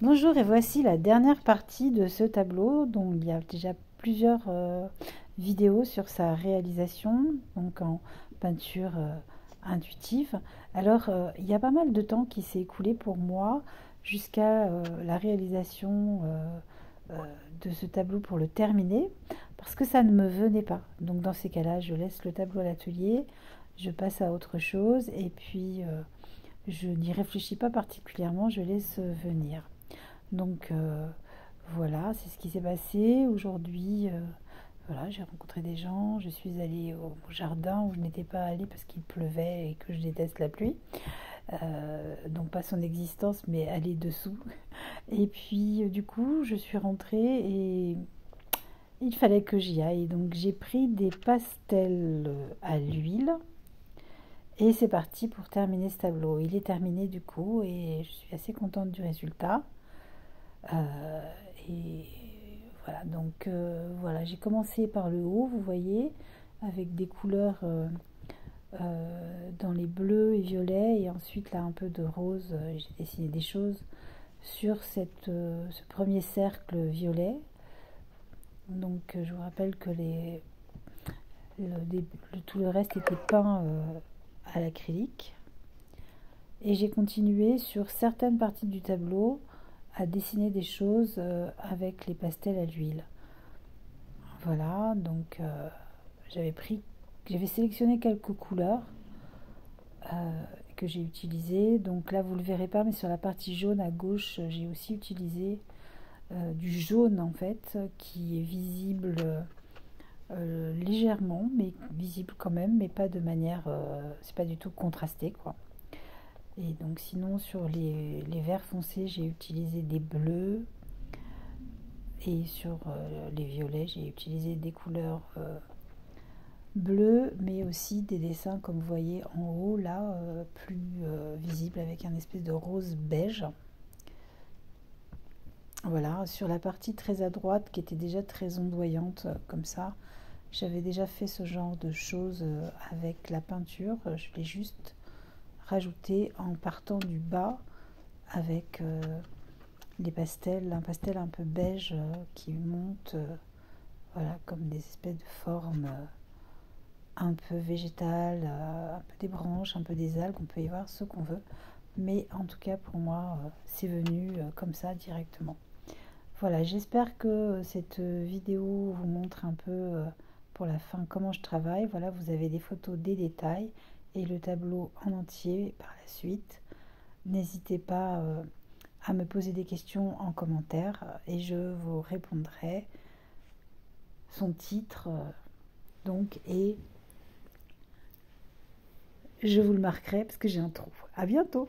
Bonjour et voici la dernière partie de ce tableau dont il y a déjà plusieurs vidéos sur sa réalisation, donc en peinture intuitive. Alors il y a pas mal de temps qui s'est écoulé pour moi jusqu'à la réalisation euh, de ce tableau pour le terminer parce que ça ne me venait pas. Donc dans ces cas-là, je laisse le tableau à l'atelier, je passe à autre chose et puis je n'y réfléchis pas particulièrement, je laisse venir. Donc voilà, c'est ce qui s'est passé. Aujourd'hui, voilà, j'ai rencontré des gens, je suis allée au jardin où je n'étais pas allée parce qu'il pleuvait et que je déteste la pluie. Donc pas son existence, mais aller dessous. Et puis du coup, je suis rentrée et il fallait que j'y aille. Donc j'ai pris des pastels à l'huile. Et c'est parti pour terminer ce tableau. Il est terminé du coup et je suis assez contente du résultat. Euh, et voilà, donc voilà, j'ai commencé par le haut, vous voyez, avec des couleurs dans les bleus et violets, et ensuite là un peu de rose. J'ai dessiné des choses sur ce premier cercle violet. Donc je vous rappelle que tout le reste était peint à l'acrylique. Et j'ai continué sur certaines parties du tableau à dessiner des choses avec les pastels à l'huile. Voilà, donc j'avais sélectionné quelques couleurs que j'ai utilisées. Donc là, vous le verrez pas, mais sur la partie jaune à gauche, j'ai aussi utilisé du jaune en fait, qui est visible légèrement, mais visible quand même, mais pas de manière, c'est pas du tout contrasté quoi. Et donc sinon sur les verts foncés, j'ai utilisé des bleus. Et sur les violets, j'ai utilisé des couleurs bleues, mais aussi des dessins, comme vous voyez en haut, là, plus visibles, avec un espèce de rose beige. Voilà, sur la partie très à droite, qui était déjà très ondoyante, comme ça, j'avais déjà fait ce genre de choses avec la peinture. Je l'ai juste rajouté en partant du bas avec les pastels, un pastel un peu beige qui monte, voilà, comme des espèces de formes un peu végétales, un peu des branches, un peu des algues, on peut y voir ce qu'on veut. Mais en tout cas, pour moi, c'est venu comme ça directement. Voilà, j'espère que cette vidéo vous montre un peu pour la fin comment je travaille. Voilà, vous avez des photos, des détails et le tableau en entier par la suite. N'hésitez pas à me poser des questions en commentaire et je vous répondrai. Son titre donc, et je vous le marquerai parce que j'ai un trou. À bientôt!